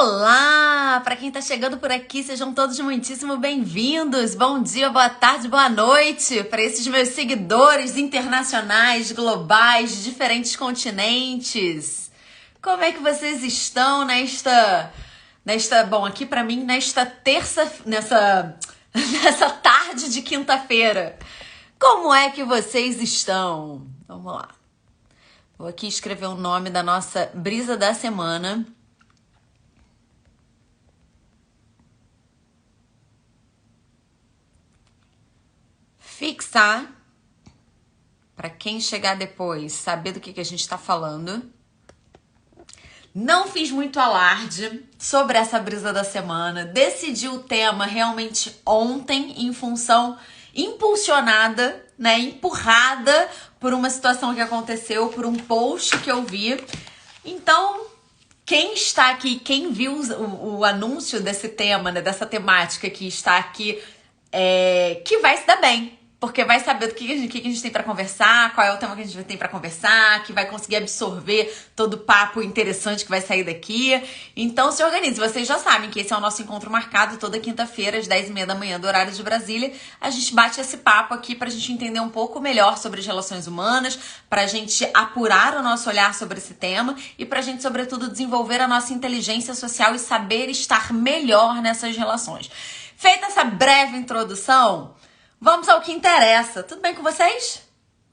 Olá! Para quem está chegando por aqui, sejam todos muitíssimo bem-vindos. Bom dia, boa tarde, boa noite para esses meus seguidores internacionais, globais, de diferentes continentes. Como é que vocês estão nesta bom, aqui para mim, nessa tarde de quinta-feira? Como é que vocês estão? Vamos lá. Vou aqui escrever o nome da nossa brisa da semana. Fixar, para quem chegar depois, saber do que a gente está falando. Não fiz muito alarde sobre essa brisa da semana. Decidi o tema realmente ontem, em função impulsionada, né, empurrada por uma situação que aconteceu, por um post que eu vi. Então, quem está aqui, quem viu o anúncio desse tema, né, dessa temática que está aqui, que vai se dar bem. Porque vai saber do que a gente tem pra conversar, qual é o tema que a gente tem pra conversar, que vai conseguir absorver todo o papo interessante que vai sair daqui. Então se organize, vocês já sabem que esse é o nosso encontro marcado toda quinta-feira, às 10h30 da manhã do horário de Brasília. A gente bate esse papo aqui pra gente entender um pouco melhor sobre as relações humanas, pra gente apurar o nosso olhar sobre esse tema e pra gente, sobretudo, desenvolver a nossa inteligência social e saber estar melhor nessas relações. Feita essa breve introdução, vamos ao que interessa. Tudo bem com vocês?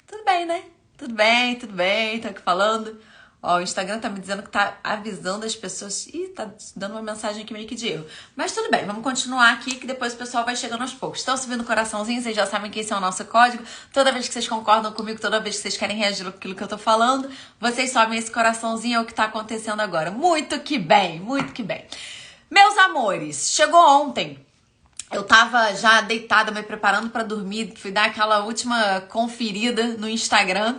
Tudo bem, né? Tudo bem. Tô aqui falando. Ó, o Instagram tá me dizendo que tá avisando as pessoas. Ih, tá dando uma mensagem aqui meio que de erro. Mas tudo bem, vamos continuar aqui que depois o pessoal vai chegando aos poucos. Estão subindo o coraçãozinho, vocês já sabem que esse é o nosso código. Toda vez que vocês concordam comigo, toda vez que vocês querem reagir àquilo que eu tô falando, vocês sobem esse coraçãozinho, é o que tá acontecendo agora. Muito que bem. Meus amores, chegou ontem. Eu tava já deitada, me preparando pra dormir, fui dar aquela última conferida no Instagram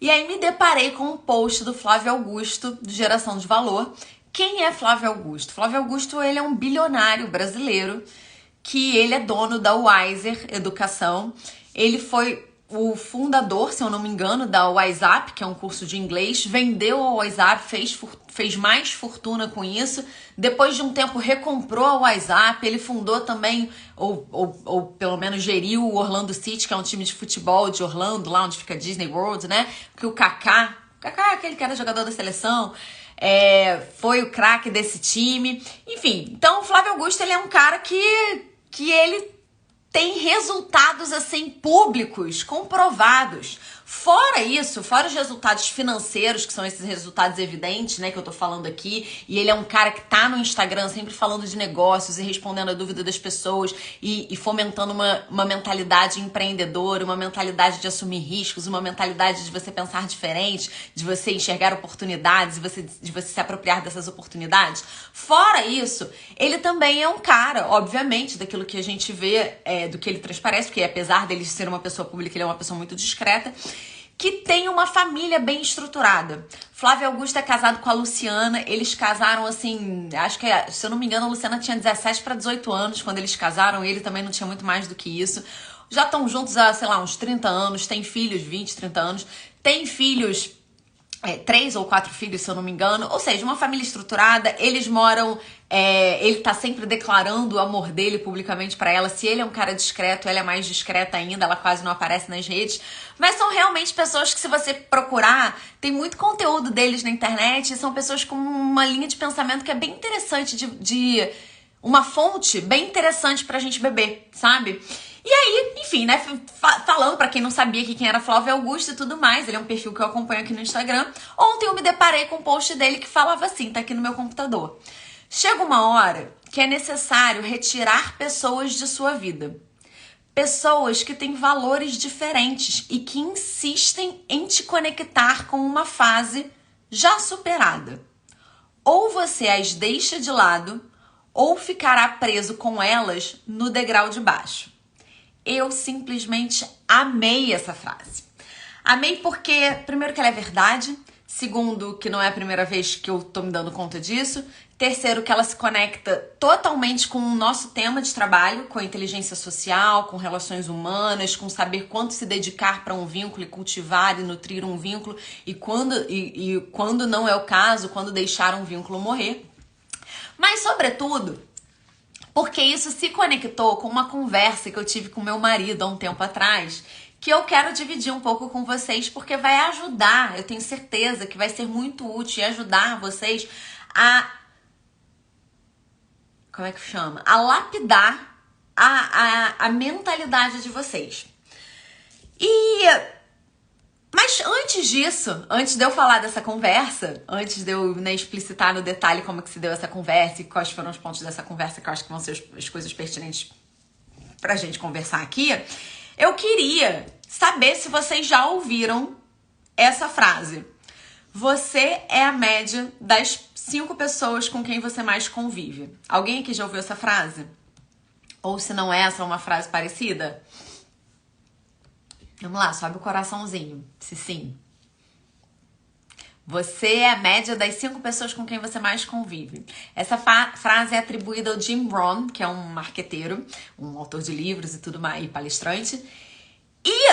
e aí me deparei com um post do Flávio Augusto, do Geração de Valor. Quem é Flávio Augusto? Flávio Augusto, ele é um bilionário brasileiro, que ele é dono da Wiser Educação. Ele foi o fundador, se eu não me engano, da WhatsApp, que é um curso de inglês, vendeu a WhatsApp, fez mais fortuna com isso. Depois de um tempo recomprou a WhatsApp, ele fundou também, ou pelo menos geriu o Orlando City, que é um time de futebol de Orlando, lá onde fica Disney World, né? Que o Kaká, aquele que era jogador da seleção, foi o craque desse time. Enfim, então o Flávio Augusto, ele é um cara que ele tem resultados assim públicos, comprovados. Fora isso, fora os resultados financeiros, que são esses resultados evidentes, né, que eu tô falando aqui, e ele é um cara que tá no Instagram sempre falando de negócios e respondendo a dúvida das pessoas e fomentando uma mentalidade empreendedora, uma mentalidade de assumir riscos, uma mentalidade de você pensar diferente, de você enxergar oportunidades, de você se apropriar dessas oportunidades. Fora isso, ele também é um cara, obviamente, daquilo que a gente vê, do que ele transparece, porque apesar dele ser uma pessoa pública, ele é uma pessoa muito discreta, que tem uma família bem estruturada. Flávio Augusto é casado com a Luciana, eles casaram assim, acho que, se eu não me engano, a Luciana tinha 17 para 18 anos quando eles casaram, ele também não tinha muito mais do que isso. Já estão juntos há, sei lá, uns 30 anos, tem filhos, 20, 30 anos, tem filhos, 3 ou 4 filhos, se eu não me engano, ou seja, uma família estruturada, eles moram, ele tá sempre declarando o amor dele publicamente pra ela. Se ele é um cara discreto, ela é mais discreta ainda, ela quase não aparece nas redes, mas são realmente pessoas que, se você procurar, tem muito conteúdo deles na internet, e são pessoas com uma linha de pensamento que é bem interessante, de uma fonte bem interessante pra gente beber, sabe? E aí, enfim, né, falando pra quem não sabia que quem era Flávio Augusto e tudo mais, ele é um perfil que eu acompanho aqui no Instagram. Ontem eu me deparei com um post dele que falava assim, tá aqui no meu computador: chega uma hora que é necessário retirar pessoas de sua vida. Pessoas que têm valores diferentes e que insistem em te conectar com uma fase já superada. Ou você as deixa de lado, ou ficará preso com elas no degrau de baixo. Eu simplesmente amei essa frase. Amei porque, primeiro, que ela é verdade. Segundo, que não é a primeira vez que eu tô me dando conta disso. Terceiro, que ela se conecta totalmente com o nosso tema de trabalho, com a inteligência social, com relações humanas, com saber quanto se dedicar para um vínculo e cultivar e nutrir um vínculo, e quando não é o caso, quando deixar um vínculo morrer. Mas, sobretudo, porque isso se conectou com uma conversa que eu tive com meu marido há um tempo atrás, que eu quero dividir um pouco com vocês, porque vai ajudar, eu tenho certeza que vai ser muito útil e ajudar vocês a... como é que chama? A lapidar a mentalidade de vocês. Mas antes disso, antes de eu falar dessa conversa, antes de eu explicitar no detalhe como que se deu essa conversa e quais foram os pontos dessa conversa, que eu acho que vão ser as coisas pertinentes pra gente conversar aqui, eu queria saber se vocês já ouviram essa frase. Você é a média das 5 pessoas com quem você mais convive. Alguém aqui já ouviu essa frase? Ou se não é essa, uma frase parecida? Vamos lá, sobe o coraçãozinho, se sim. Você é a média das 5 pessoas com quem você mais convive. Essa frase é atribuída ao Jim Rohn, que é um marqueteiro, um autor de livros e tudo mais, e palestrante. E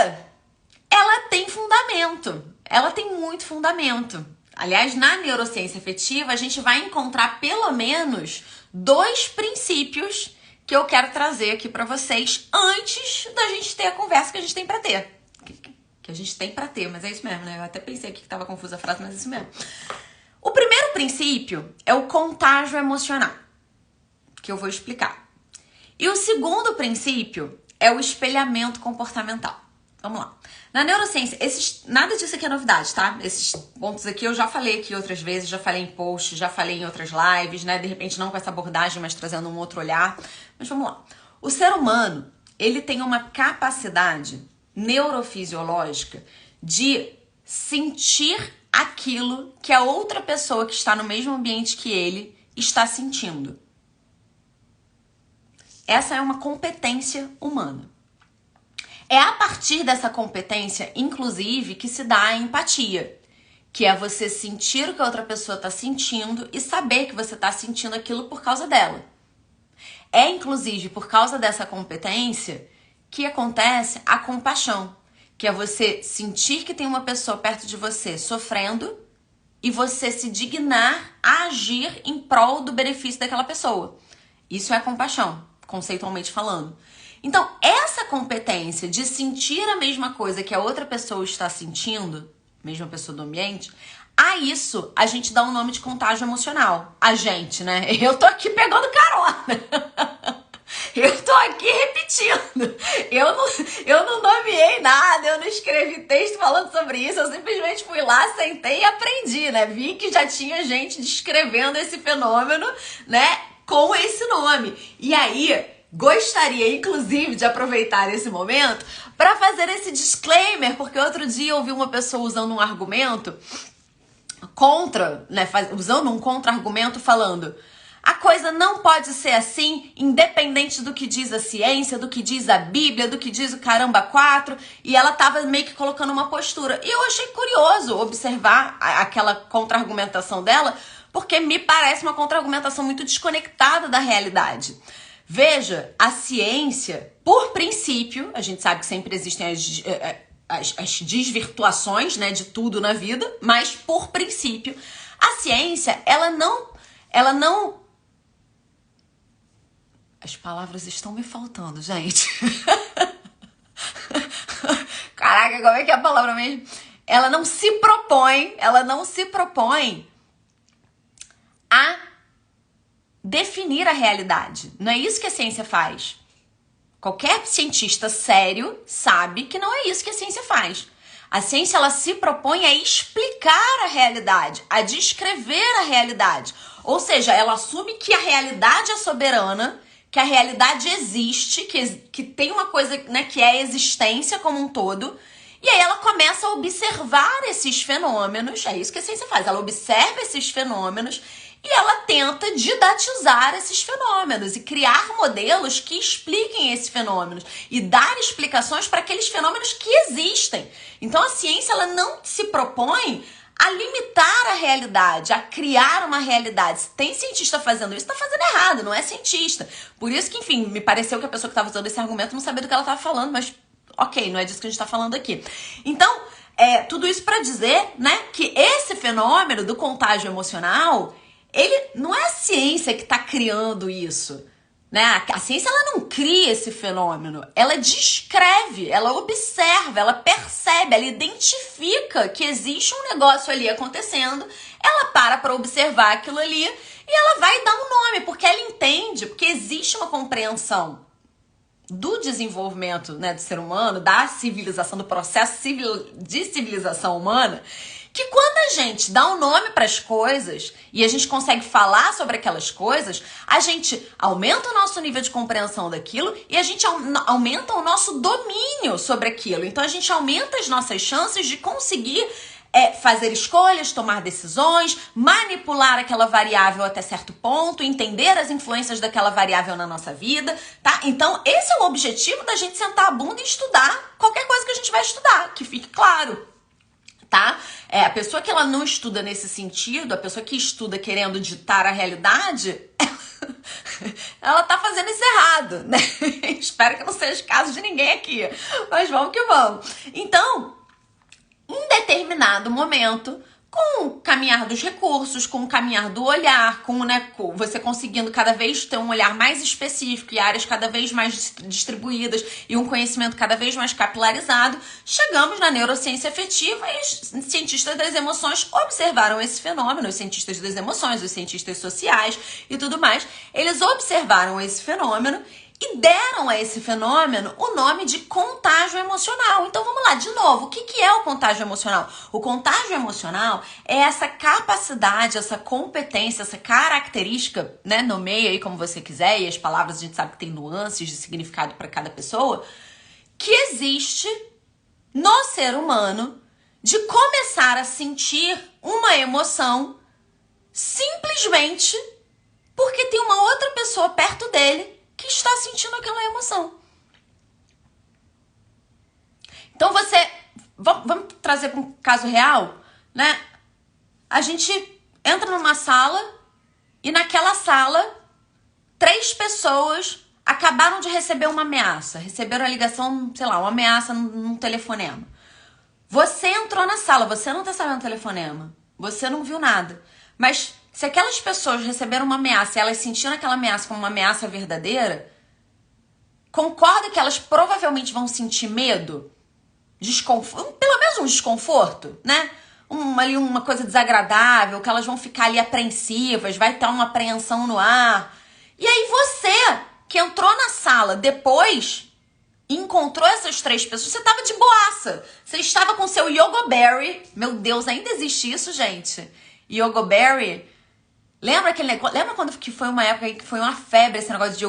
ela tem fundamento. Ela tem muito fundamento. Aliás, na neurociência afetiva, a gente vai encontrar pelo menos 2 princípios que eu quero trazer aqui pra vocês antes da gente ter a conversa que a gente tem pra ter. Que a gente tem pra ter, mas é isso mesmo, né? Eu até pensei aqui que tava confusa a frase, mas é isso mesmo. O primeiro princípio é o contágio emocional, que eu vou explicar. E o segundo princípio é o espelhamento comportamental. Vamos lá. Na neurociência, nada disso aqui é novidade, tá? Esses pontos aqui eu já falei aqui outras vezes, já falei em posts, já falei em outras lives, né? De repente não com essa abordagem, mas trazendo um outro olhar. Mas vamos lá. O ser humano, ele tem uma capacidade neurofisiológica de sentir aquilo que a outra pessoa que está no mesmo ambiente que ele está sentindo. Essa é uma competência humana. É a partir dessa competência, inclusive, que se dá a empatia, que é você sentir o que a outra pessoa está sentindo e saber que você está sentindo aquilo por causa dela. É, inclusive, por causa dessa competência que acontece a compaixão, que é você sentir que tem uma pessoa perto de você sofrendo e você se dignar a agir em prol do benefício daquela pessoa. Isso é compaixão, conceitualmente falando. Então, essa competência de sentir a mesma coisa que a outra pessoa está sentindo, mesma pessoa do ambiente, a isso a gente dá um nome de contágio emocional. A gente, né? Eu tô aqui pegando carona. Eu tô aqui repetindo. Eu não nomeei nada, eu não escrevi texto falando sobre isso, eu simplesmente fui lá, sentei e aprendi, né? Vi que já tinha gente descrevendo esse fenômeno, né? Com esse nome. E aí, gostaria, inclusive, de aproveitar esse momento para fazer esse disclaimer, porque outro dia eu ouvi uma pessoa usando um argumento contra, né? Usando um contra-argumento falando... A coisa não pode ser assim, independente do que diz a ciência, do que diz a Bíblia, do que diz o caramba 4. E ela tava meio que colocando uma postura. E eu achei curioso observar aquela contra-argumentação dela, porque me parece uma contra-argumentação muito desconectada da realidade. Veja, a ciência, por princípio, a gente sabe que sempre existem as desvirtuações, né, de tudo na vida, mas por princípio, a ciência, ela não... As palavras estão me faltando, gente. Caraca, como é que é a palavra mesmo? Ela não se propõe a definir a realidade. Não é isso que a ciência faz. Qualquer cientista sério sabe que não é isso que a ciência faz. A ciência, ela se propõe a explicar a realidade, a descrever a realidade. Ou seja, ela assume que a realidade é soberana, que a realidade existe, que tem uma coisa, né, que é a existência como um todo, e aí ela começa a observar esses fenômenos, é isso que a ciência faz, ela observa esses fenômenos e ela tenta didatizar esses fenômenos e criar modelos que expliquem esses fenômenos e dar explicações para aqueles fenômenos que existem. Então a ciência, ela não se propõe a limitar a realidade, a criar uma realidade. Se tem cientista fazendo isso, tá fazendo errado, não é cientista. Por isso que, enfim, me pareceu que a pessoa que estava usando esse argumento não sabia do que ela estava falando, mas ok, não é disso que a gente está falando aqui. Então, tudo isso para dizer, né, que esse fenômeno do contágio emocional, ele não é a ciência que está criando isso, né? A ciência, ela não cria esse fenômeno, ela descreve, ela observa, ela percebe, ela identifica que existe um negócio ali acontecendo, ela para observar aquilo ali e ela vai dar um nome, porque ela entende, porque existe uma compreensão do desenvolvimento, né, do ser humano, da civilização, do processo de civilização humana, que quando a gente dá um nome para as coisas e a gente consegue falar sobre aquelas coisas, a gente aumenta o nosso nível de compreensão daquilo e a gente aumenta o nosso domínio sobre aquilo. Então a gente aumenta as nossas chances de conseguir fazer escolhas, tomar decisões, manipular aquela variável até certo ponto, entender as influências daquela variável na nossa vida, tá? Então esse é o objetivo da gente sentar a bunda e estudar qualquer coisa que a gente vai estudar, que fique claro. Tá? A pessoa que ela não estuda nesse sentido, a pessoa que estuda querendo ditar a realidade, ela tá fazendo isso errado, né? Espero que não seja o caso de ninguém aqui, mas vamos que vamos. Então, em determinado momento, com o caminhar dos recursos, com o caminhar do olhar, com você conseguindo cada vez ter um olhar mais específico e áreas cada vez mais distribuídas e um conhecimento cada vez mais capilarizado, chegamos na neurociência afetiva e os cientistas das emoções observaram esse fenômeno, os cientistas das emoções, os cientistas sociais e tudo mais, eles observaram esse fenômeno e deram a esse fenômeno o nome de contágio emocional. Então vamos lá, de novo, o que é o contágio emocional? O contágio emocional é essa capacidade, essa competência, essa característica, né? Nomeia aí como você quiser, e as palavras a gente sabe que tem nuances de significado para cada pessoa, que existe no ser humano de começar a sentir uma emoção simplesmente porque tem uma outra pessoa perto dele que está sentindo aquela emoção. Então vamos trazer para um caso real, né? A gente entra numa sala e naquela sala 3 pessoas acabaram de receber uma ameaça, receberam a ligação, sei lá, uma ameaça num telefonema. Você entrou na sala, você não está sabendo o telefonema, você não viu nada, mas se aquelas pessoas receberam uma ameaça e elas sentiram aquela ameaça como uma ameaça verdadeira, concorda que elas provavelmente vão sentir medo? Pelo menos um desconforto, né? Uma coisa desagradável, que elas vão ficar ali apreensivas, vai ter uma apreensão no ar. E aí você, que entrou na sala depois e encontrou essas 3 pessoas, você estava de boaça. Você estava com seu Yogoberry. Meu Deus, ainda existe isso, gente? Yogoberry. Lembra aquele negócio? Lembra quando que foi uma época que foi uma febre esse negócio de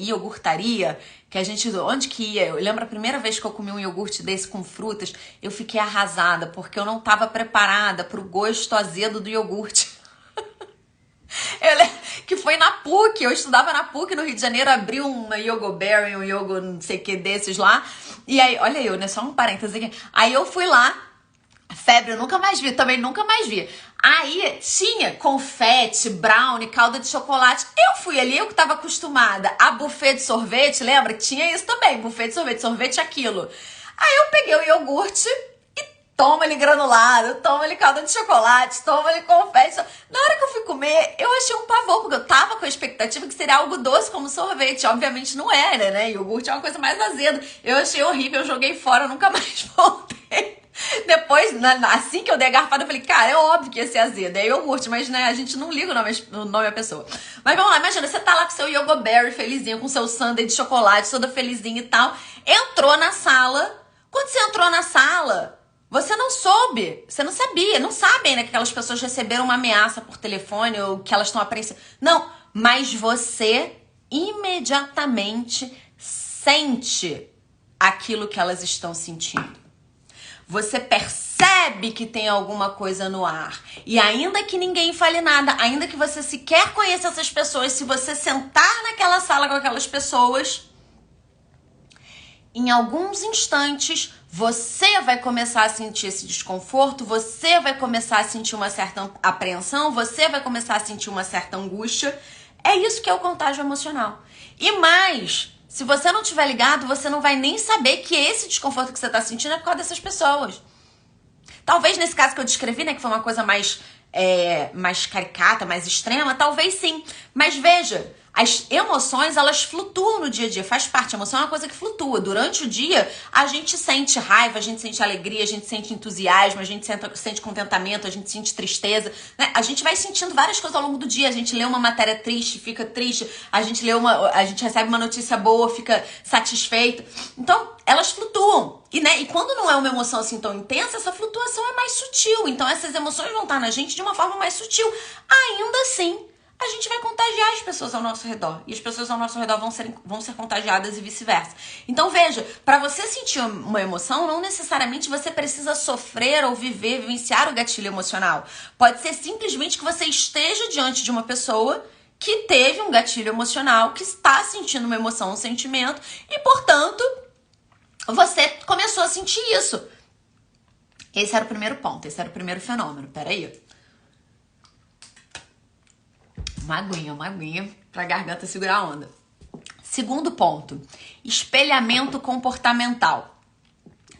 iogurtaria? Que a gente, onde que ia? Eu lembro a primeira vez que eu comi um iogurte desse com frutas, eu fiquei arrasada, porque eu não estava preparada para o gosto azedo do iogurte. Eu lembro que foi na PUC, eu estudava na PUC no Rio de Janeiro, abriu uma Yogoberry, um Yogo não sei o que desses lá, e aí, olha eu, né, só um parêntese aqui, aí eu fui lá, febre eu nunca mais vi, também nunca mais vi. Aí tinha confete, brownie, calda de chocolate. Eu fui ali, eu que tava acostumada a buffet de sorvete, lembra? Tinha isso também, buffet de sorvete, sorvete aquilo. Aí eu peguei o iogurte e toma ele granulado, toma ele calda de chocolate, toma ele confete. Na hora que eu fui comer, eu achei um pavor, porque eu tava com a expectativa que seria algo doce como sorvete. Obviamente não era, né? Iogurte é uma coisa mais azeda. Eu achei horrível, eu joguei fora, eu nunca mais voltei. Depois, assim que eu dei a garfada, eu falei, cara, é óbvio que ia ser azedo, é iogurte, mas né, a gente não liga o nome à pessoa. Mas vamos lá, imagina, você tá lá com seu Yogoberry felizinho, com seu sundae de chocolate, toda felizinha e tal, entrou na sala. Quando você entrou na sala, você não soube, você não sabia, não sabe ainda que aquelas pessoas receberam uma ameaça por telefone ou que elas estão apreensivas. Não, mas você imediatamente sente aquilo que elas estão sentindo. Você percebe que tem alguma coisa no ar. E ainda que ninguém fale nada, ainda que você sequer conheça essas pessoas, se você sentar naquela sala com aquelas pessoas, em alguns instantes, você vai começar a sentir esse desconforto, você vai começar a sentir uma certa apreensão, você vai começar a sentir uma certa angústia. É isso que é o contágio emocional. E mais, se você não estiver ligado, você não vai nem saber que esse desconforto que você está sentindo é por causa dessas pessoas. Talvez nesse caso que eu descrevi, né, que foi uma coisa mais mais caricata, mais extrema, talvez sim. Mas veja, as emoções, elas flutuam no dia a dia, faz parte. A emoção é uma coisa que flutua. Durante o dia, a gente sente raiva, a gente sente alegria, a gente sente entusiasmo, a gente sente contentamento, a gente sente tristeza, né? A gente vai sentindo várias coisas ao longo do dia. A gente lê uma matéria triste, fica triste. A gente recebe uma notícia boa, fica satisfeito. Então, elas flutuam. E quando não é uma emoção assim tão intensa, essa flutuação é mais sutil. Então, essas emoções vão estar na gente de uma forma mais sutil. Ainda assim, a gente vai contagiar as pessoas ao nosso redor. E as pessoas ao nosso redor vão ser contagiadas e vice-versa. Então, veja, para você sentir uma emoção, não necessariamente você precisa sofrer ou vivenciar o gatilho emocional. Pode ser simplesmente que você esteja diante de uma pessoa que teve um gatilho emocional, que está sentindo uma emoção, um sentimento, e, portanto, você começou a sentir isso. Esse era o primeiro ponto, esse era o primeiro fenômeno. Peraí. Uma aguinha pra garganta segurar a onda. Segundo ponto, espelhamento comportamental.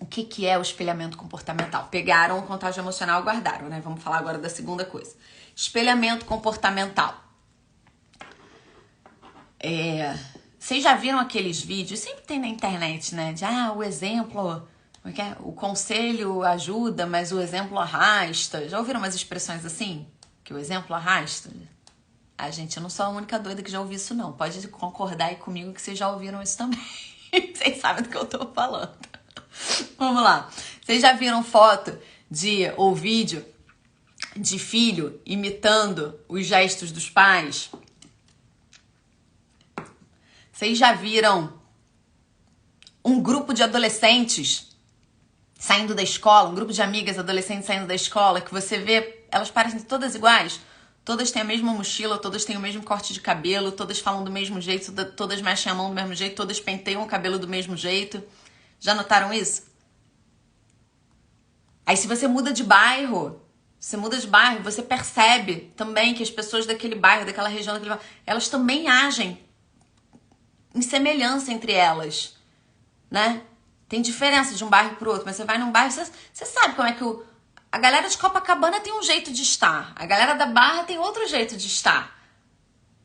O que é o espelhamento comportamental? Pegaram o contágio emocional e guardaram, né? Vamos falar agora da segunda coisa. Espelhamento comportamental. Vocês já viram aqueles vídeos? Sempre tem na internet, né? De, o exemplo... O conselho ajuda, mas o exemplo arrasta. Já ouviram umas expressões assim? Que o exemplo arrasta? Gente, eu não sou a única doida que já ouviu isso, não. Pode concordar aí comigo que vocês já ouviram isso também. Vocês sabem do que eu tô falando. Vamos lá. Vocês já viram foto ou vídeo de filho imitando os gestos dos pais? Vocês já viram um grupo de adolescentes saindo da escola, um grupo de amigas adolescentes saindo da escola, que você vê, elas parecem todas iguais? Todas têm a mesma mochila, todas têm o mesmo corte de cabelo, todas falam do mesmo jeito, todas mexem a mão do mesmo jeito, todas penteiam o cabelo do mesmo jeito. Já notaram isso? Aí se você muda de bairro, você percebe também que as pessoas daquele bairro, daquela região, elas também agem em semelhança entre elas, né? Tem diferença de um bairro pro outro, mas você vai num bairro, você sabe como é que a galera de Copacabana tem um jeito de estar. A galera da Barra tem outro jeito de estar.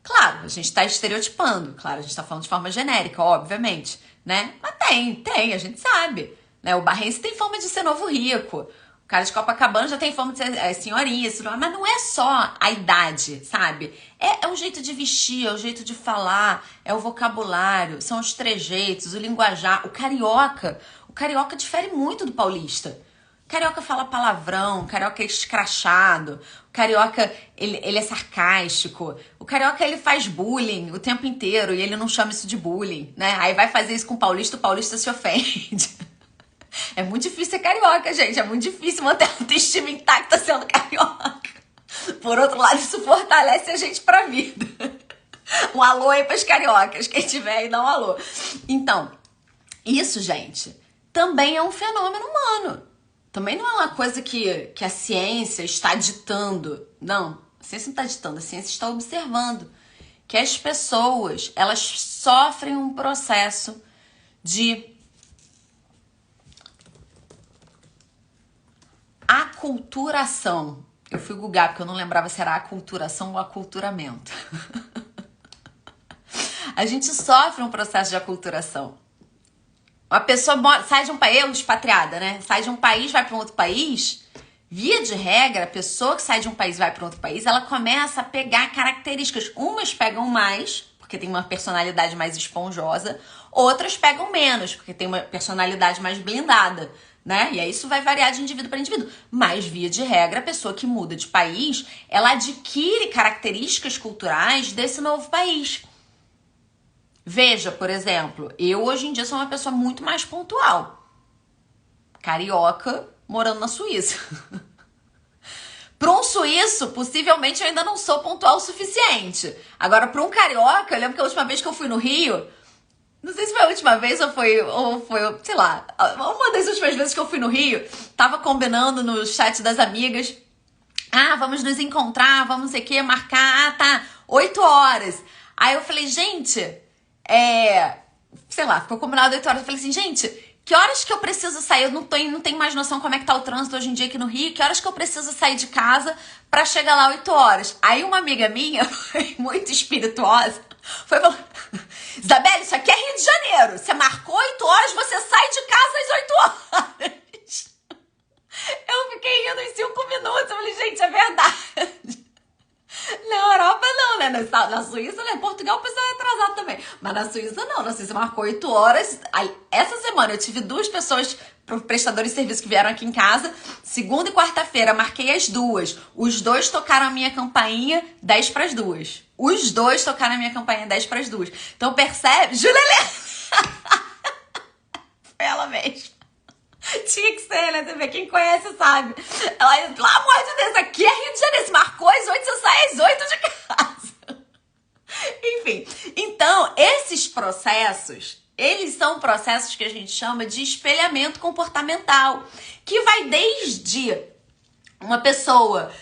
Claro, a gente tá estereotipando. Claro, a gente tá falando de forma genérica, obviamente, né? Mas tem, a gente sabe. Né? O barrense tem fama de ser novo rico. O cara de Copacabana já tem fama de ser senhorinha. Mas não é só a idade, sabe? É o jeito de vestir, é o jeito de falar, é o vocabulário, são os trejeitos, o linguajar. O carioca difere muito do paulista. Carioca fala palavrão, carioca é escrachado, o carioca ele é sarcástico, o carioca ele faz bullying o tempo inteiro e ele não chama isso de bullying, né? Aí vai fazer isso com o paulista se ofende. É muito difícil ser carioca, gente, é muito difícil manter a autoestima intacta sendo carioca. Por outro lado, isso fortalece a gente pra vida. Um alô aí pras cariocas, quem tiver aí dá um alô. Então, isso, gente, também é um fenômeno humano. Também não é uma coisa que a ciência está ditando. Não, a ciência não está ditando, a ciência está observando que as pessoas, elas sofrem um processo de aculturação. Eu fui googar porque eu não lembrava se era aculturação ou aculturamento. A gente sofre um processo de aculturação. Uma pessoa sai de um país, expatriada, né? Sai de um país, vai para um outro país. Via de regra, a pessoa que sai de um país e vai para outro país, ela começa a pegar características. Umas pegam mais, porque tem uma personalidade mais esponjosa. Outras pegam menos, porque tem uma personalidade mais blindada, né? E aí isso vai variar de indivíduo para indivíduo. Mas, via de regra, a pessoa que muda de país, ela adquire características culturais desse novo país. Veja, por exemplo, eu hoje em dia sou uma pessoa muito mais pontual. Carioca, morando na Suíça. Para um suíço, possivelmente eu ainda não sou pontual o suficiente. Agora, para um carioca, eu lembro que a última vez que eu fui no Rio, não sei se foi a última vez ou foi, sei lá, uma das últimas vezes que eu fui no Rio, tava combinando no chat das amigas, vamos nos encontrar, vamos não sei o que, marcar, 8 horas. Aí eu falei, gente... sei lá, ficou combinado 8 horas. Eu falei assim, gente, Que horas que eu preciso sair? Eu não tenho mais noção como é que tá o trânsito hoje em dia aqui no Rio. Que horas que eu preciso sair de casa pra chegar lá 8 horas? Aí uma amiga minha, muito espirituosa, foi falar: Isabelle, isso aqui é Rio de Janeiro. Você marcou 8 horas, você sai de casa às 8 horas. Eu fiquei rindo em 5 minutos. Eu falei, gente, é verdade. Na Europa não, né? Na Suíça, né? Em Portugal o pessoal é atrasado também. Mas na Suíça não. Na Suíça marcou 8 horas. Aí, essa semana eu tive 2 pessoas, prestadores de serviço, que vieram aqui em casa. Segunda e quarta-feira marquei as 2. Os 2 tocaram a minha campainha 10 para as 2. Os 2 tocaram a minha campainha 10 para as 2. Então percebe? Julelê! Foi ela mesma. Tinha que ser, né? Você vê, quem conhece sabe. Ela, pelo amor de Deus, aqui é Rio de Janeiro. Se marcou às 8, você sai às 8 de casa. Enfim, então, esses processos, eles são processos que a gente chama de espelhamento comportamental, que vai desde uma pessoa,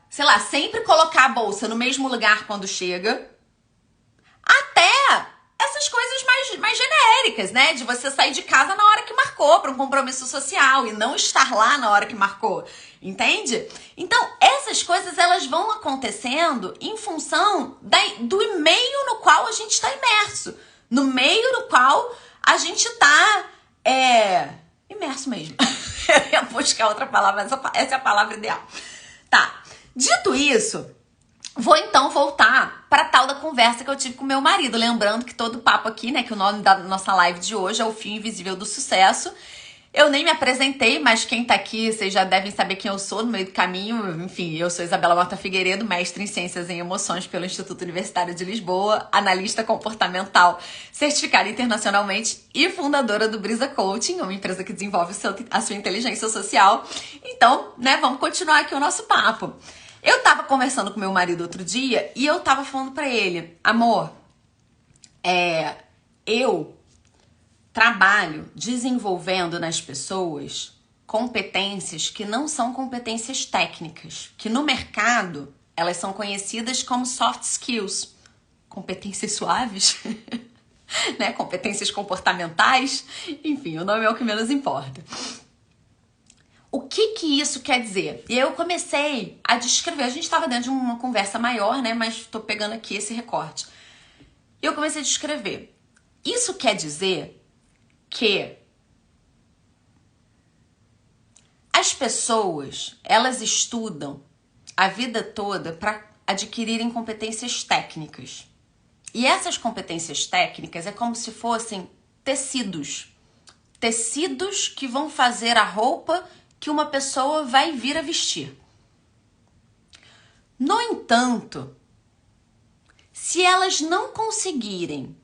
sei lá, sempre colocar a bolsa no mesmo lugar quando chega, até essas coisas mais genéricas, né? De você sair de casa na hora que marcou para um compromisso social e não estar lá na hora que marcou, entende? Então, essas coisas, elas vão acontecendo em função do meio no qual a gente está imerso, no meio no qual a gente está imerso mesmo. Eu ia buscar outra palavra, mas essa é a palavra ideal. Tá, dito isso, vou então voltar para tal da conversa que eu tive com meu marido. Lembrando que todo papo aqui, né, que o nome da nossa live de hoje é O Fio Invisível do Sucesso. Eu nem me apresentei, mas quem tá aqui, vocês já devem saber quem eu sou no meio do caminho. Enfim, eu sou Isabela Mota Figueiredo, mestre em Ciências em Emoções pelo Instituto Universitário de Lisboa, analista comportamental certificada internacionalmente e fundadora do Brisa Coaching, uma empresa que desenvolve a sua inteligência social. Então, né, vamos continuar aqui o nosso papo. Eu tava conversando com meu marido outro dia e eu tava falando pra ele: amor, eu trabalho desenvolvendo nas pessoas competências que não são competências técnicas, que no mercado elas são conhecidas como soft skills, competências suaves, né? Competências comportamentais, enfim, o nome é o que menos importa. O que isso quer dizer? E eu comecei a descrever. A gente estava dentro de uma conversa maior, né? Mas estou pegando aqui esse recorte. E eu comecei a descrever. Isso quer dizer que as pessoas, elas estudam a vida toda para adquirirem competências técnicas. E essas competências técnicas é como se fossem tecidos. Tecidos que vão fazer a roupa que uma pessoa vai vir a vestir. No entanto, se elas não conseguirem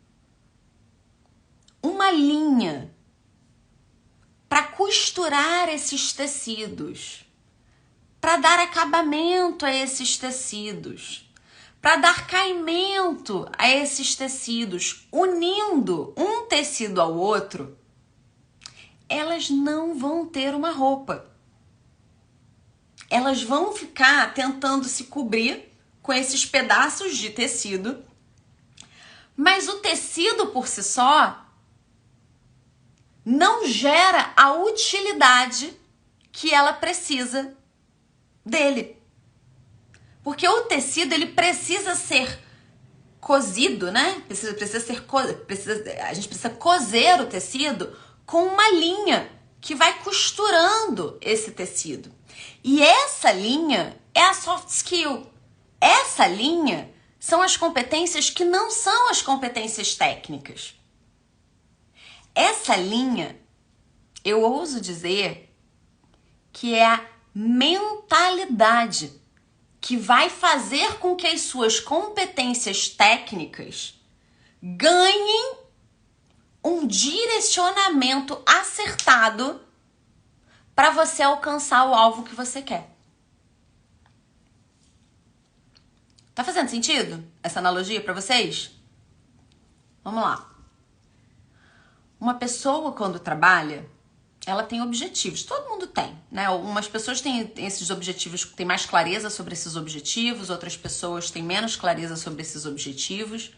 uma linha para costurar esses tecidos, para dar acabamento a esses tecidos, para dar caimento a esses tecidos, unindo um tecido ao outro, elas não vão ter uma roupa. Elas vão ficar tentando se cobrir com esses pedaços de tecido, mas o tecido por si só não gera a utilidade que ela precisa dele. Porque o tecido, ele precisa ser cozido, né? A gente precisa cozer o tecido com uma linha que vai costurando esse tecido. E essa linha é a soft skill. Essa linha são as competências que não são as competências técnicas. Essa linha, eu ouso dizer que é a mentalidade que vai fazer com que as suas competências técnicas ganhem um direcionamento acertado para você alcançar o alvo que você quer. Tá fazendo sentido essa analogia para vocês? Vamos lá. Uma pessoa, quando trabalha, ela tem objetivos. Todo mundo tem, né? Algumas pessoas têm esses objetivos, têm mais clareza sobre esses objetivos, outras pessoas têm menos clareza sobre esses objetivos,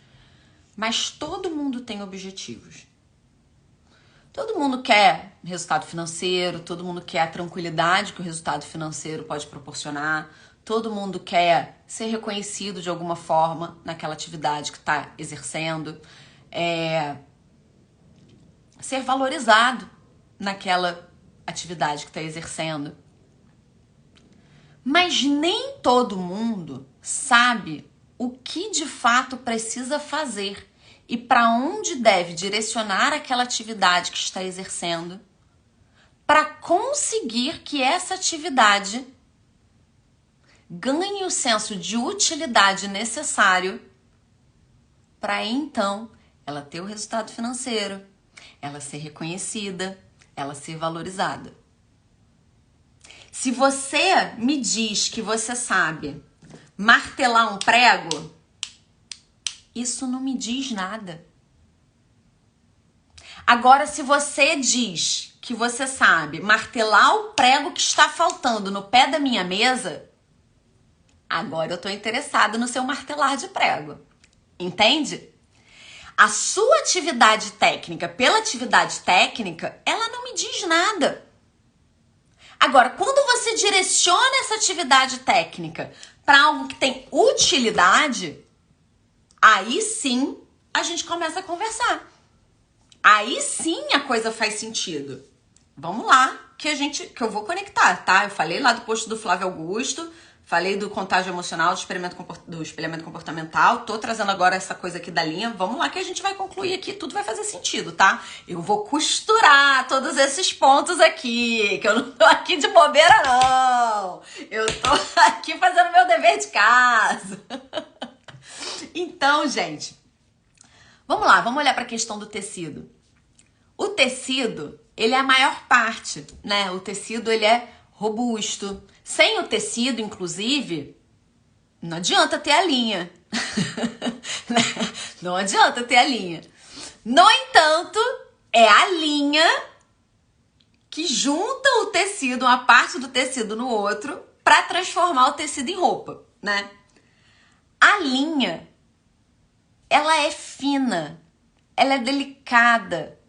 mas todo mundo tem objetivos. Todo mundo quer resultado financeiro, todo mundo quer a tranquilidade que o resultado financeiro pode proporcionar, todo mundo quer ser reconhecido de alguma forma naquela atividade que está exercendo, ser valorizado naquela atividade que está exercendo. Mas nem todo mundo sabe o que de fato precisa fazer e para onde deve direcionar aquela atividade que está exercendo para conseguir que essa atividade ganhe o senso de utilidade necessário para então ela ter o resultado financeiro, ela ser reconhecida, ela ser valorizada. Se você me diz que você sabe martelar um prego, isso não me diz nada. Agora, se você diz que você sabe martelar o prego que está faltando no pé da minha mesa, agora eu estou interessada no seu martelar de prego. Entende? A sua atividade técnica pela atividade técnica, ela não me diz nada. Agora, quando você direciona essa atividade técnica para algo que tem utilidade, aí sim a gente começa a conversar. Aí sim a coisa faz sentido. Vamos lá, que eu vou conectar, tá? Eu falei lá do post do Flávio Augusto, falei do contágio emocional, do espelhamento comportamental, tô trazendo agora essa coisa aqui da linha. Vamos lá que a gente vai concluir aqui, tudo vai fazer sentido, tá? Eu vou costurar todos esses pontos aqui, que eu não tô aqui de bobeira, não. Eu tô aqui fazendo meu dever de casa. Então, gente, vamos lá, vamos olhar para a questão do tecido. O tecido, ele é a maior parte, né? O tecido, ele é robusto. Sem o tecido, inclusive, não adianta ter a linha. Não adianta ter a linha. No entanto, é a linha que junta o tecido, uma parte do tecido no outro, para transformar o tecido em roupa, né? A linha, ela é fina, ela é delicada.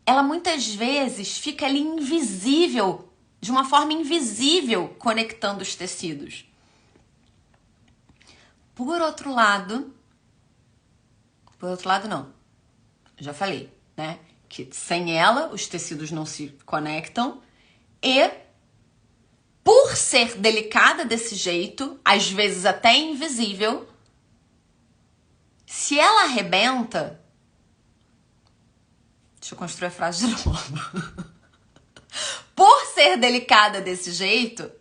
Ela muitas vezes fica ali invisível, de uma forma invisível, conectando os tecidos. Por outro lado não, já falei, né? Que sem ela os tecidos não se conectam e por ser delicada desse jeito, às vezes até invisível, se ela arrebenta... Deixa eu construir a frase de novo. Por ser delicada desse jeito,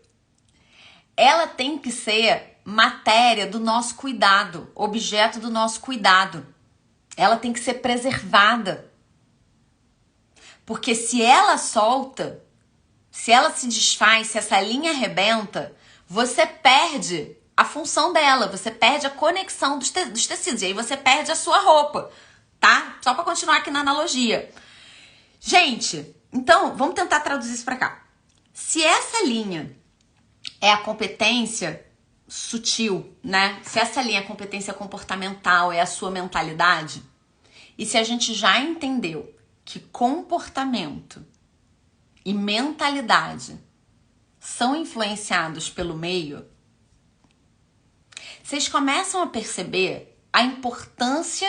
ela tem que ser matéria do nosso cuidado, objeto do nosso cuidado. Ela tem que ser preservada. Porque se ela solta, se ela se desfaz, se essa linha arrebenta, você perde a função dela, você perde a conexão dos tecidos, e aí você perde a sua roupa, tá? Só para continuar aqui na analogia. Gente, então, vamos tentar traduzir isso para cá. Se essa linha é a competência sutil, né? Se essa linha é a competência comportamental, é a sua mentalidade, e se a gente já entendeu que comportamento e mentalidade são influenciados pelo meio, vocês começam a perceber a importância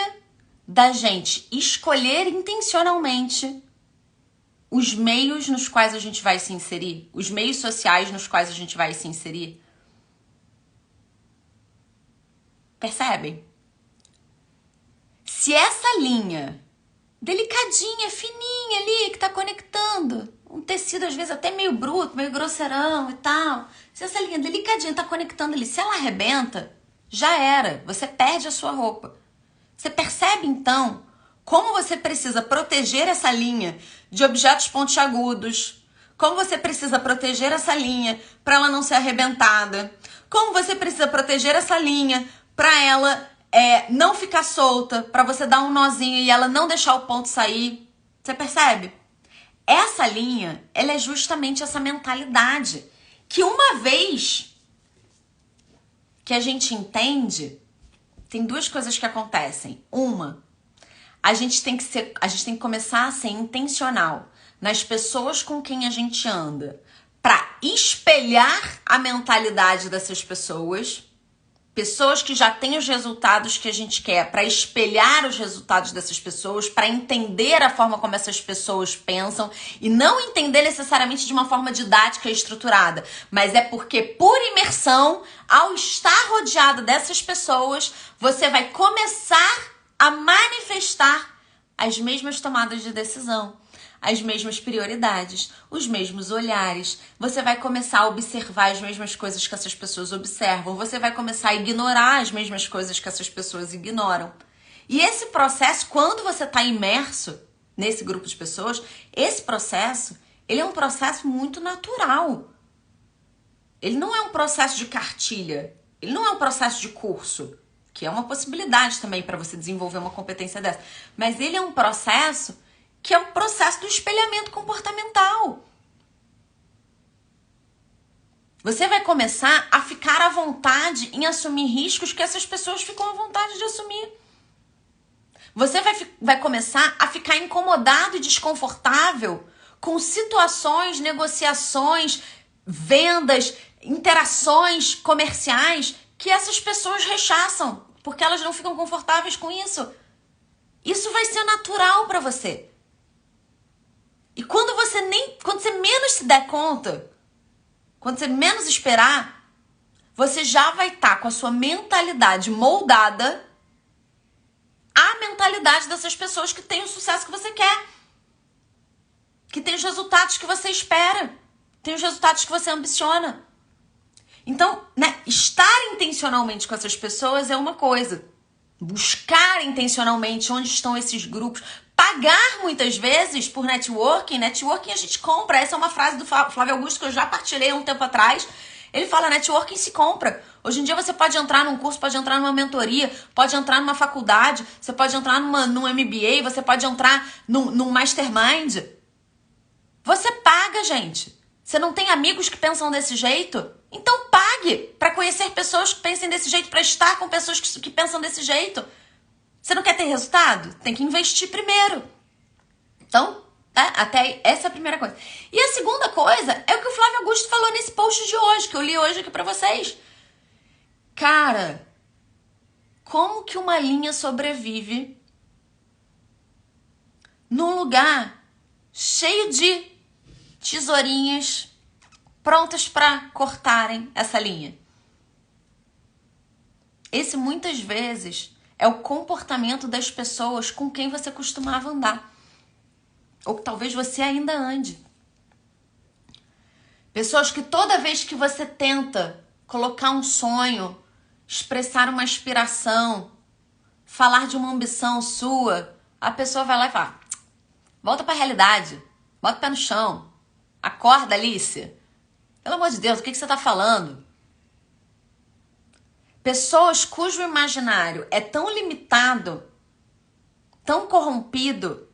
da gente escolher intencionalmente os meios nos quais a gente vai se inserir, os meios sociais nos quais a gente vai se inserir. Percebem? Se essa linha delicadinha, fininha ali, que tá conectando, um tecido às vezes até meio bruto, meio grosseirão e tal, se essa linha delicadinha tá conectando ali, se ela arrebenta, já era, você perde a sua roupa. Você percebe então como você precisa proteger essa linha de objetos pontiagudos, como você precisa proteger essa linha para ela não ser arrebentada, como você precisa proteger essa linha para ela não ficar solta, para você dar um nozinho e ela não deixar o ponto sair. Você percebe? Essa linha, ela é justamente essa mentalidade que uma vez que a gente entende, tem duas coisas que acontecem. Uma, a gente tem que começar a ser intencional nas pessoas com quem a gente anda, para espelhar a mentalidade dessas pessoas que já têm os resultados que a gente quer, para espelhar os resultados dessas pessoas, para entender a forma como essas pessoas pensam e não entender necessariamente de uma forma didática e estruturada, mas é porque por imersão, ao estar rodeado dessas pessoas, você vai começar a manifestar as mesmas tomadas de decisão, as mesmas prioridades, os mesmos olhares. Você vai começar a observar as mesmas coisas que essas pessoas observam. Você vai começar a ignorar as mesmas coisas que essas pessoas ignoram. E esse processo, quando você está imerso nesse grupo de pessoas, esse processo, ele é um processo muito natural. Ele não é um processo de cartilha. Ele não é um processo de curso, que é uma possibilidade também para você desenvolver uma competência dessa. Mas ele é um processo que é o processo do espelhamento comportamental. Você vai começar a ficar à vontade em assumir riscos que essas pessoas ficam à vontade de assumir. Você vai começar a ficar incomodado e desconfortável com situações, negociações, vendas, interações comerciais que essas pessoas rechaçam, porque elas não ficam confortáveis com isso. Isso vai ser natural para você. E quando você menos se der conta, quando você menos esperar, você já vai estar com a sua mentalidade moldada à mentalidade dessas pessoas que têm o sucesso que você quer, que tem os resultados que você espera, tem os resultados que você ambiciona. Então, estar intencionalmente com essas pessoas é uma coisa. Buscar intencionalmente onde estão esses grupos. Pagar muitas vezes por networking. Networking a gente compra. Essa é uma frase do Flávio Augusto que eu já partilhei há um tempo atrás. Ele fala, networking se compra. Hoje em dia você pode entrar num curso, pode entrar numa mentoria, pode entrar numa faculdade, você pode entrar num MBA, você pode entrar num mastermind. Você paga, gente. Você não tem amigos que pensam desse jeito? Então pague para conhecer pessoas que pensem desse jeito, para estar com pessoas que pensam desse jeito. Você não quer ter resultado? Tem que investir primeiro. Então, até essa é a primeira coisa. E a segunda coisa é o que o Flávio Augusto falou nesse post de hoje, que eu li hoje aqui para vocês. Cara, como que uma linha sobrevive num lugar cheio de tesourinhas prontas para cortarem essa linha? Esse muitas vezes é o comportamento das pessoas com quem você costumava andar. Ou que talvez você ainda ande. Pessoas que toda vez que você tenta colocar um sonho, expressar uma aspiração, falar de uma ambição sua, a pessoa vai lá e fala, volta para a realidade, bota o pé no chão, acorda, Alice. Pelo amor de Deus, o que você está falando? Pessoas cujo imaginário é tão limitado, tão corrompido,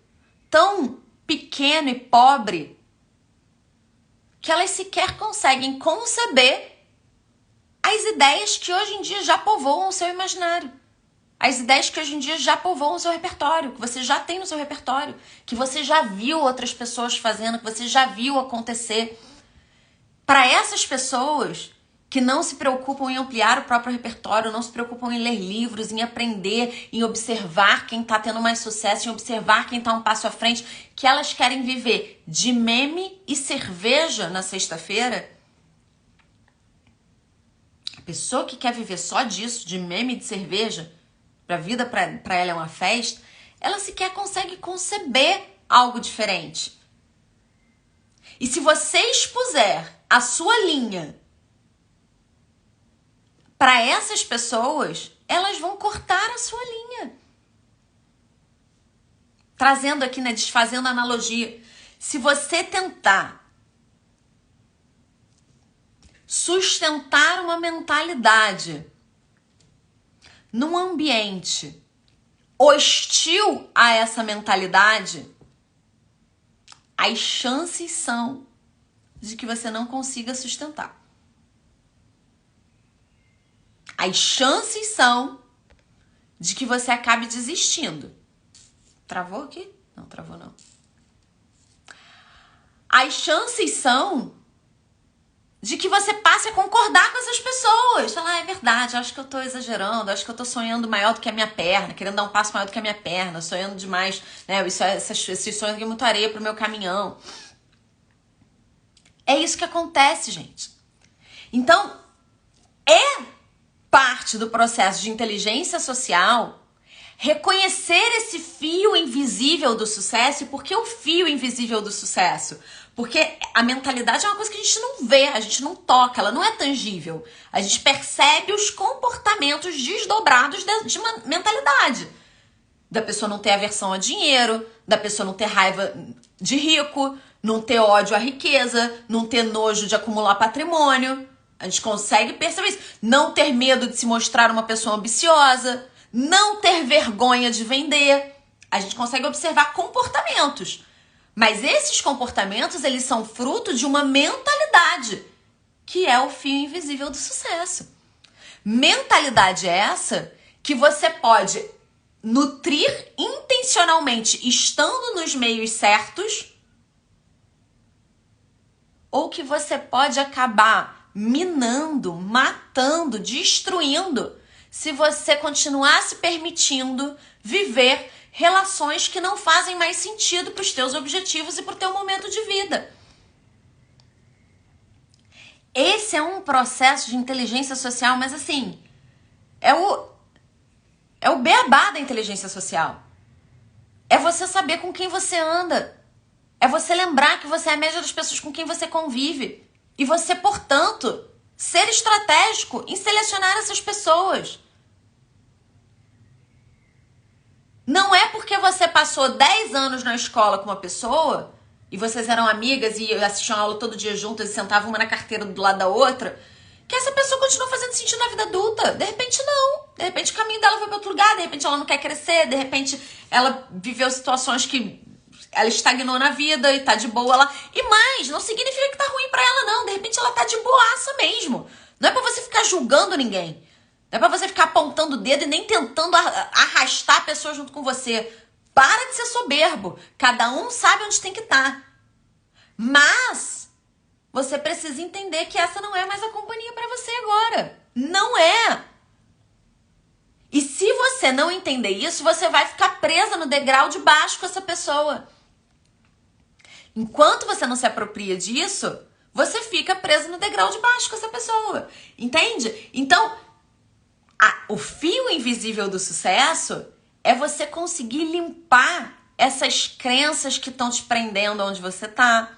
tão pequeno e pobre, que elas sequer conseguem conceber as ideias que hoje em dia já povoam o seu imaginário. As ideias que hoje em dia já povoam o seu repertório, que você já tem no seu repertório, que você já viu outras pessoas fazendo, que você já viu acontecer. Para essas pessoas que não se preocupam em ampliar o próprio repertório, não se preocupam em ler livros, em aprender, em observar quem está tendo mais sucesso, em observar quem está um passo à frente, que elas querem viver de meme e cerveja na sexta-feira. A pessoa que quer viver só disso, de meme e de cerveja, a vida para ela é uma festa, ela sequer consegue conceber algo diferente. E se você expuser a sua linha para essas pessoas, elas vão cortar a sua linha. Trazendo aqui, desfazendo a analogia. Se você tentar sustentar uma mentalidade num ambiente hostil a essa mentalidade, as chances são de que você não consiga sustentar. As chances são de que você acabe desistindo. Travou aqui? Não, travou não. As chances são de que você passe a concordar com essas pessoas. Falar, é verdade, acho que eu tô exagerando, acho que eu tô sonhando maior do que a minha perna, querendo dar um passo maior do que a minha perna, sonhando demais, né? Esses sonhos aqui, muita areia pro meu caminhão. É isso que acontece, gente. Então, é parte do processo de inteligência social reconhecer esse fio invisível do sucesso. E por que o fio invisível do sucesso? Porque a mentalidade é uma coisa que a gente não vê, a gente não toca, ela não é tangível. A gente percebe os comportamentos desdobrados de uma mentalidade. Da pessoa não ter aversão a dinheiro, da pessoa não ter raiva de rico, não ter ódio à riqueza, não ter nojo de acumular patrimônio. A gente consegue perceber isso. Não ter medo de se mostrar uma pessoa ambiciosa, não ter vergonha de vender. A gente consegue observar comportamentos. Mas esses comportamentos, eles são fruto de uma mentalidade, que é o fio invisível do sucesso. Mentalidade essa que você pode nutrir intencionalmente estando nos meios certos, ou que você pode acabar minando, matando, destruindo, se você continuar se permitindo viver relações que não fazem mais sentido para os teus objetivos e para o teu momento de vida. Esse é um processo de inteligência social, mas assim, é o beabá da inteligência social. É você saber com quem você anda. É você lembrar que você é a média das pessoas com quem você convive. E você, portanto, ser estratégico em selecionar essas pessoas. Não é porque você passou 10 anos na escola com uma pessoa e vocês eram amigas e assistiam a aula todo dia juntas e sentavam uma na carteira do lado da outra, que essa pessoa continua fazendo sentido na vida adulta. De repente não. De repente o caminho dela foi para outro lugar, de repente ela não quer crescer, de repente ela viveu situações que ela estagnou na vida e tá de boa lá. E mais, não significa que tá ruim pra ela não. De repente ela tá de boaça mesmo. Não é pra você ficar julgando ninguém. Não é pra você ficar apontando o dedo e nem tentando arrastar a pessoa junto com você. Para de ser soberbo. Cada um sabe onde tem que estar. Mas você precisa entender que essa não é mais a companhia pra você agora. Não é. E se você não entender isso, você vai ficar presa no degrau de baixo com essa pessoa. Enquanto você não se apropria disso, você fica preso no degrau de baixo com essa pessoa. Entende? Então, o fio invisível do sucesso é você conseguir limpar essas crenças que estão te prendendo onde você está.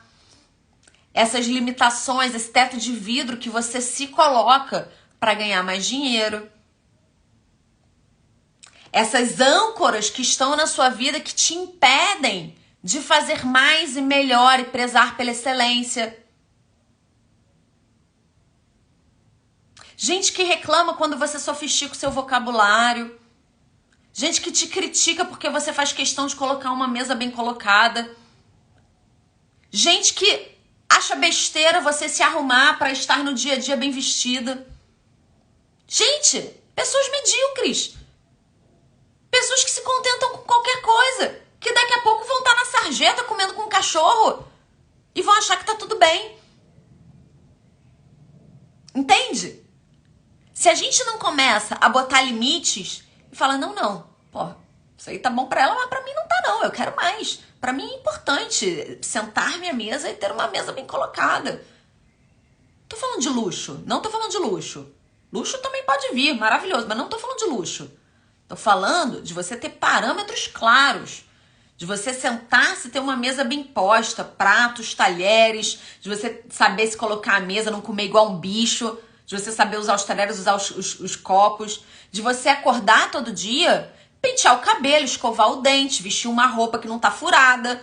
Essas limitações, esse teto de vidro que você se coloca para ganhar mais dinheiro. Essas âncoras que estão na sua vida que te impedem de fazer mais e melhor e prezar pela excelência. Gente que reclama quando você sofistica o seu vocabulário. Gente que te critica porque você faz questão de colocar uma mesa bem colocada. Gente que acha besteira você se arrumar para estar no dia a dia bem vestida. Gente, pessoas medíocres. Pessoas que se contentam com qualquer coisa. Que daqui a pouco vão estar na sarjeta comendo com um cachorro. E vão achar que tá tudo bem. Entende? Se a gente não começa a botar limites e fala, não, pô, isso aí tá bom pra ela, mas pra mim não tá não, eu quero mais. Pra mim é importante sentar-me à mesa e ter uma mesa bem colocada. Tô falando de luxo, não tô falando de luxo. Luxo também pode vir, maravilhoso, mas não tô falando de luxo. Tô falando de você ter parâmetros claros, de você sentar-se e ter uma mesa bem posta, pratos, talheres, de você saber se colocar a mesa, não comer igual um bicho, de você saber usar os talheres, usar os copos, de você acordar todo dia, pentear o cabelo, escovar o dente, vestir uma roupa que não tá furada.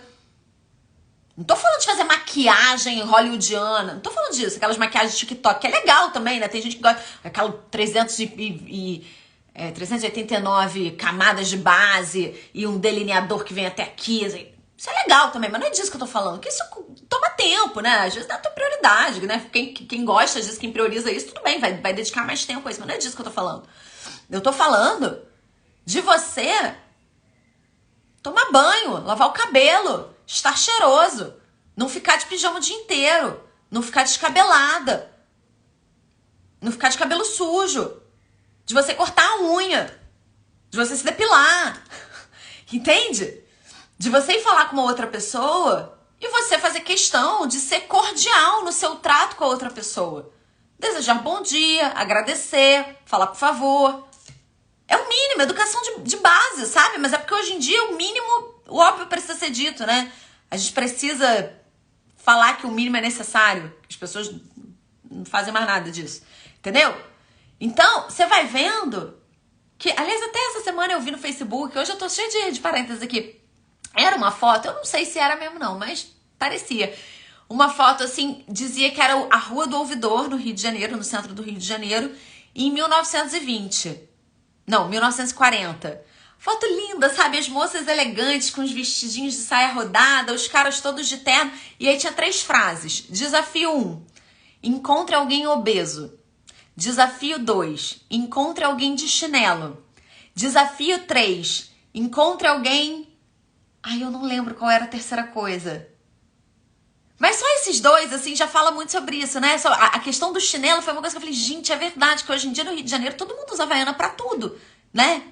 Não tô falando de fazer maquiagem hollywoodiana, não tô falando disso, aquelas maquiagens de TikTok, que é legal também, né? Tem gente que gosta, aquela 389 camadas de base e um delineador que vem até aqui, assim. Isso é legal também, mas não é disso que eu tô falando, porque isso toma tempo, né? Às vezes dá a tua prioridade, né? Quem gosta, às vezes quem prioriza isso, tudo bem, vai dedicar mais tempo a isso, mas não é disso que eu tô falando. Eu tô falando de você Tomar banho, lavar o cabelo, estar cheiroso, não ficar de pijama o dia inteiro, não ficar descabelada, não ficar de cabelo sujo, de você cortar a unha, de você se depilar, entende? De você ir falar com uma outra pessoa e você fazer questão de ser cordial no seu trato com a outra pessoa. Desejar bom dia, agradecer, falar por favor. É o mínimo, educação de base, sabe? Mas é porque hoje em dia o mínimo, o óbvio precisa ser dito, né? A gente precisa falar que o mínimo é necessário. As pessoas não fazem mais nada disso, entendeu? Então, você vai vendo que, aliás, até essa semana eu vi no Facebook, hoje eu tô cheia de parênteses aqui. Era uma foto, eu não sei se era mesmo não, mas parecia. Uma foto assim, dizia que era a Rua do Ouvidor, no Rio de Janeiro, no centro do Rio de Janeiro, em 1920. Não, 1940. Foto linda, sabe? As moças elegantes com os vestidinhos de saia rodada, os caras todos de terno. E aí tinha 3 frases. Desafio 1, encontre alguém obeso. Desafio 2, encontre alguém de chinelo. Desafio 3, encontre alguém... Ai, eu não lembro qual era a terceira coisa. Mas só esses 2, assim, já fala muito sobre isso, né? A questão do chinelo foi uma coisa que eu falei, gente, é verdade que hoje em dia no Rio de Janeiro todo mundo usa Havaiana pra tudo, né?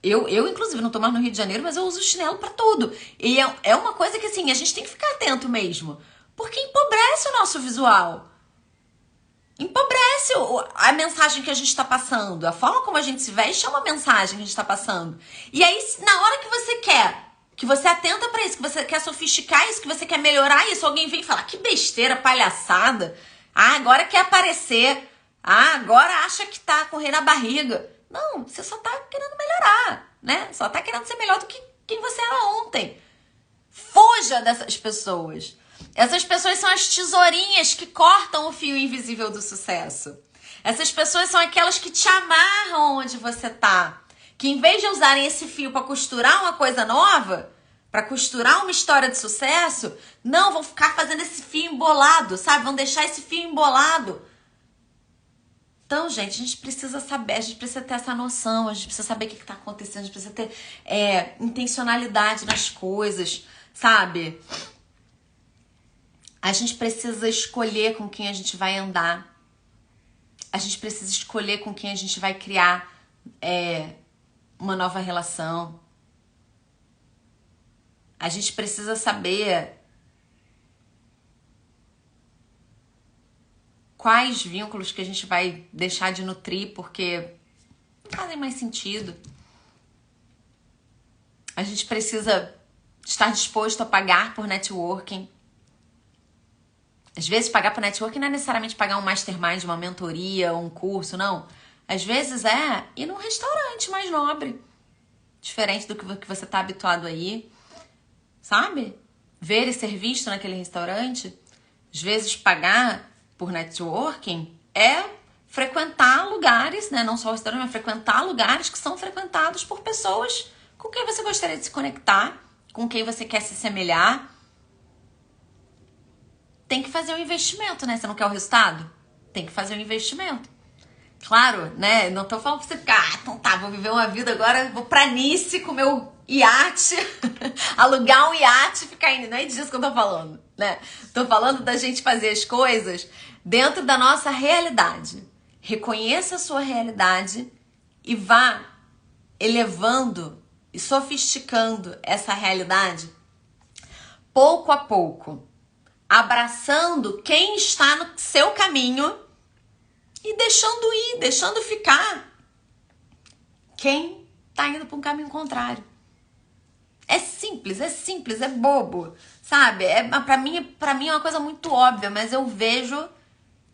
Eu, inclusive, não tô mais no Rio de Janeiro, mas eu uso chinelo pra tudo. E é uma coisa que, assim, a gente tem que ficar atento mesmo. Porque empobrece o nosso visual. Empobrece a mensagem que a gente tá passando. A forma como a gente se veste é uma mensagem que a gente tá passando. E aí, na hora que você quer... que você atenta pra isso, que você quer sofisticar isso, que você quer melhorar isso, alguém vem falar, que besteira, palhaçada. Ah, agora quer aparecer. Ah, agora acha que tá com rei na barriga. Não, você só tá querendo melhorar, né? Só tá querendo ser melhor do que quem você era ontem. Fuja dessas pessoas. Essas pessoas são as tesourinhas que cortam o fio invisível do sucesso. Essas pessoas são aquelas que te amarram onde você tá. Que em vez de usarem esse fio para costurar uma coisa nova, para costurar uma história de sucesso, não, vão ficar fazendo esse fio embolado, sabe? Vão deixar esse fio embolado. Então, gente, a gente precisa saber, a gente precisa ter essa noção, a gente precisa saber o que está acontecendo, a gente precisa ter intencionalidade nas coisas, sabe? A gente precisa escolher com quem a gente vai andar. A gente precisa escolher com quem a gente vai criar uma nova relação. A gente precisa saber quais vínculos que a gente vai deixar de nutrir porque não fazem mais sentido. A gente precisa estar disposto a pagar por networking. Às vezes pagar por networking não é necessariamente pagar um mastermind, uma mentoria, um curso, não. Às vezes é ir num restaurante mais nobre, diferente do que você está habituado aí, sabe? Ver e ser visto naquele restaurante. Às vezes pagar por networking é frequentar lugares, né? Não só o restaurante, mas frequentar lugares que são frequentados por pessoas com quem você gostaria de se conectar, com quem você quer se assemelhar. Tem que fazer um investimento, né? Você não quer o resultado? Tem que fazer um investimento. Claro, né? Não tô falando pra você ficar, então tá, vou viver uma vida agora, vou pra Nice com meu iate, alugar um iate e ficar indo. Não é disso que eu tô falando, né? Tô falando da gente fazer as coisas dentro da nossa realidade. Reconheça a sua realidade e vá elevando e sofisticando essa realidade pouco a pouco. Abraçando quem está no seu caminho e deixando ir, deixando ficar quem está indo para um caminho contrário. É simples, é bobo, sabe? Para mim é uma coisa muito óbvia, mas eu vejo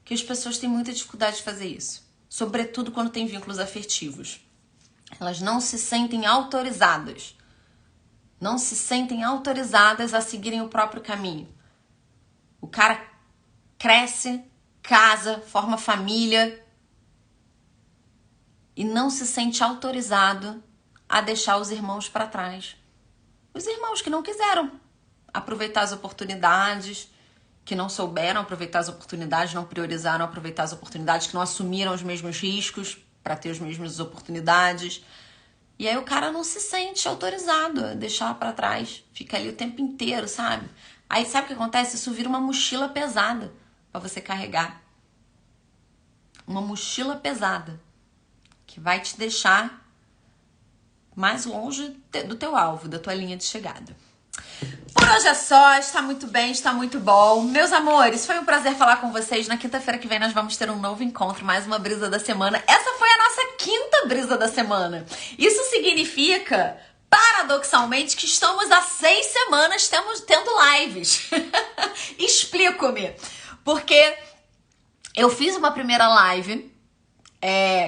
que as pessoas têm muita dificuldade de fazer isso. Sobretudo quando tem vínculos afetivos. Elas não se sentem autorizadas. Não se sentem autorizadas a seguirem o próprio caminho. O cara cresce, casa, forma família e não se sente autorizado a deixar os irmãos para trás. Os irmãos que não quiseram aproveitar as oportunidades, que não souberam aproveitar as oportunidades, não priorizaram aproveitar as oportunidades, que não assumiram os mesmos riscos para ter as mesmas oportunidades. E aí o cara não se sente autorizado a deixar pra trás. Fica ali o tempo inteiro, sabe? Aí sabe o que acontece? Isso vira uma mochila pesada pra você carregar. Uma mochila pesada que vai te deixar mais longe do teu alvo, da tua linha de chegada. Por hoje é só, está muito bem, está muito bom. Meus amores, foi um prazer falar com vocês. Na quinta-feira que vem nós vamos ter um novo encontro, mais uma brisa da semana. Essa foi a nossa quinta brisa da semana. Isso significa, paradoxalmente, que estamos há 6 semanas tendo lives. Explico-me. Porque eu fiz uma primeira live.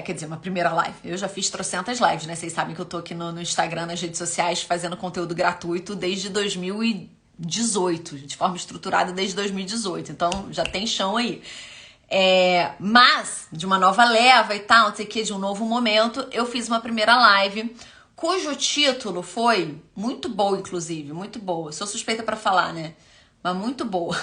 Quer dizer, uma primeira live. Eu já fiz trocentas lives, né? Vocês sabem que eu tô aqui no Instagram, nas redes sociais, fazendo conteúdo gratuito desde 2018, de forma estruturada desde 2018. Então, já tem chão aí. Mas, de uma nova leva e tal, não sei o que, de um novo momento, eu fiz uma primeira live, cujo título foi muito boa, inclusive, muito boa. Sou suspeita pra falar, né? Mas muito boa.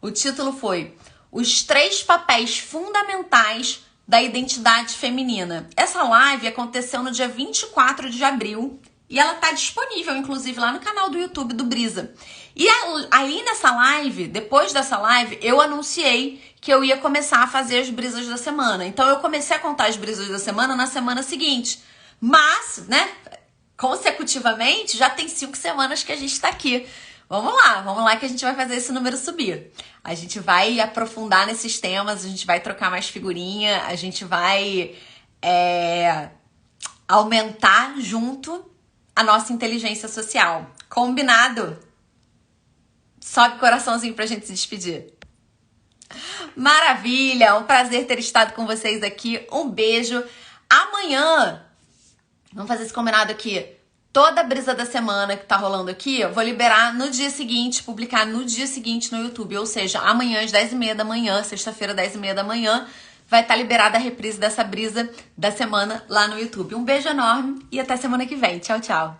O título foi Os 3 papéis fundamentais da identidade feminina. Essa live aconteceu no dia 24 de abril e ela tá disponível, inclusive, lá no canal do YouTube do Brisa. E aí nessa live, depois dessa live, eu anunciei que eu ia começar a fazer as brisas da semana. Então eu comecei a contar as brisas da semana na semana seguinte. Mas, né, consecutivamente, já tem 5 semanas que a gente tá aqui. Vamos lá que a gente vai fazer esse número subir. A gente vai aprofundar nesses temas, a gente vai trocar mais figurinha, a gente vai aumentar junto a nossa inteligência social. Combinado? Sobe o coraçãozinho pra gente se despedir. Maravilha, um prazer ter estado com vocês aqui. Um beijo. Amanhã, vamos fazer esse combinado aqui. Toda a brisa da semana que tá rolando aqui, eu vou liberar no dia seguinte, publicar no dia seguinte no YouTube. Ou seja, amanhã às 10h30 da manhã, sexta-feira, 10h30 da manhã, vai estar liberada a reprise dessa brisa da semana lá no YouTube. Um beijo enorme e até semana que vem. Tchau, tchau.